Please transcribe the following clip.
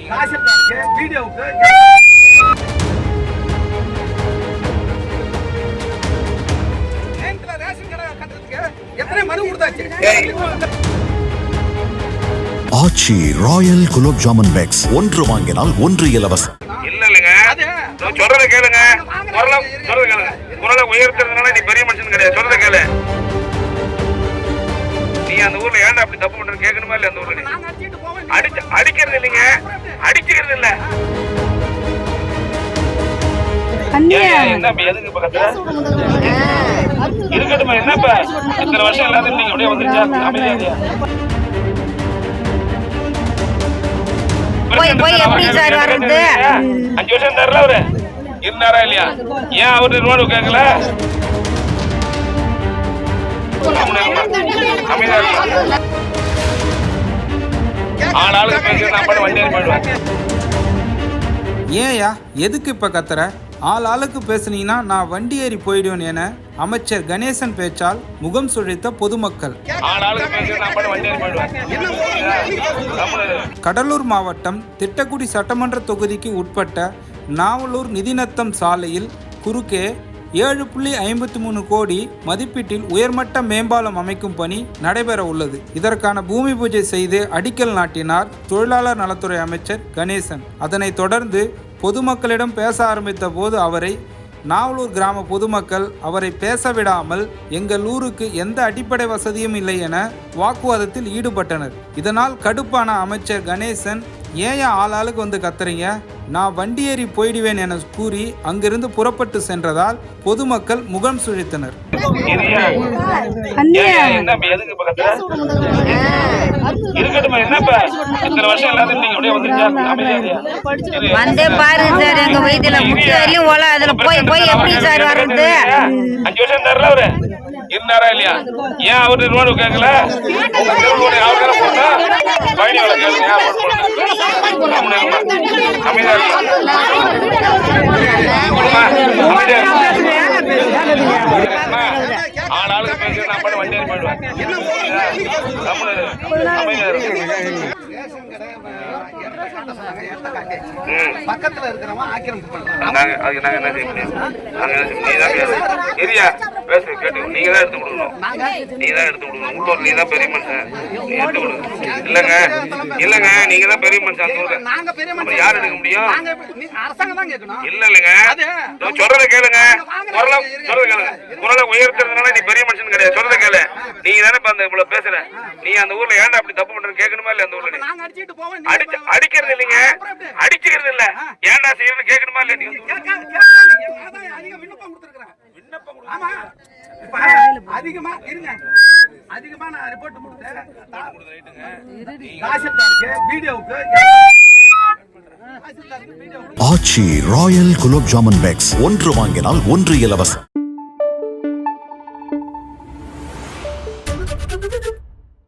ஆச்சி Royal gulab jamun packs ஒன்று வாங்கினால் ஒன்று இலவசம். இல்லங்க சொல்றத கேளுங்க. குரலை உயர்த்துறதுனால நீ பெரிய மனுஷன் கிடையாது. சொல்றத கேளு. நீ அந்த ஊர்ல ஏன்டா அப்படி தப்பு பண்ற கேட்கணுமா இல்ல? அந்த ஊர்ல அடிக்கிறது இல்லைங்க, அடிச்சுக்கிறது இல்ல. என்ன எதுக்கு பக்கத்துல இருக்கட்டுமா? என்னப்ப இத்தனை வருஷம் எல்லாத்தையும் நீங்க அப்படியே வந்துருச்சா? அமைதியா அஞ்சு வருஷம் தரல அவரு இருந்தாரா இல்லையா? ஏன் அவரு ரோடு கேட்கல? ஏயா எதுக்கு இப்ப கத்துற? ஆளுக்கு பேசுனீங்கன்னா நான் வண்டி ஏறி போயிடுவேன் என அமைச்சர் கணேசன் பேச்சால் முகம் சுழித்த பொதுமக்கள். கடலூர் மாவட்டம் திட்டக்குடி சட்டமன்ற தொகுதிக்கு உட்பட்ட நாவலூர் நிதிநத்தம் சாலையில் குறுக்கே 7.53 கோடி மதிப்பீட்டில் உயர்மட்ட மேம்பாலம் அமைக்கும் பணி நடைபெற உள்ளது. இதற்கான பூமி பூஜை செய்து அடிக்கல் நாட்டினார் தொழிலாளர் நலத்துறை அமைச்சர் கணேசன். அதனைத் தொடர்ந்து பொதுமக்களிடம் பேச ஆரம்பித்த போது நாவலூர் கிராம பொதுமக்கள் அவரை பேச விடாமல் எங்கள் ஊருக்கு எந்த அடிப்படை வசதியும் இல்லை என வாக்குவாதத்தில் ஈடுபட்டனர். இதனால் கடுப்பான அமைச்சர் கணேசன், ஏன் ஆளுக்கு வந்து கத்துறீங்க, நான் வண்டி ஏறி போயிடுவேன் என கூறி அங்கிருந்து புறப்பட்டு சென்றதால் பொதுமக்கள் முகம் சுழித்தனர். வந்தே பாருங்க சார், எங்க வயிற்றுல முட்டி வரையும் ஓல அதுல போய் போய் எப்படி சார் வர்றது? 5 வருஷம் தரல அவரு இருந்தாரா இல்லையா? ஏன் அவரு ரோடு கேட்கல? ஆளாளுக்கு பேசி நான் பண்ண வண்டி போயிடுவேன். பக்கத்துல இருக்கிறவன் ஆக்கிரமிப்பு பண்றாங்க. அதுக்கு நாங்க என்ன செய்ய முடியும்? பேசு கேட்டு நீங்க தான் எடுத்து கொடுக்கணும். நீ தான் எடுத்து கொடுக்கணும். ஊட்டோர் நீ தான் பெரிய மனுஷன், நீ எடுத்து கொடுக்கணும். இல்லங்க நீங்க தான் பெரிய மனுஷன். அந்த ஊர்ல யார் எடுக்க முடியும்? இல்லங்க சொல்றத கேளுங்க. குரலை உயர்த்துறதுனால நீ பெரிய மனுஷன் கிடையாது. சொல்றத கேளு. நீங்க தானே இப்ப அந்த இவ்வளவு பேசுற. நீ அந்த ஊர்ல ஏன்டா அப்படி தப்பு பண்ற கேட்கணுமா இல்ல? அந்த ஊர்ல அடிக்கிறது இல்லைங்க, அடிச்சுக்கிறது இல்ல. ஏன்டா செய்யறது கேட்கணுமா இல்ல? அதிகமா இருங்க, அதிகமா நான் ரிப்போர்ட் கொடுத்தேன். ஆச்சி ராயல் குலோப் ஜாமுன் பேக்ஸ் ஒன்று வாங்கினால் ஒன்று இலவசம்.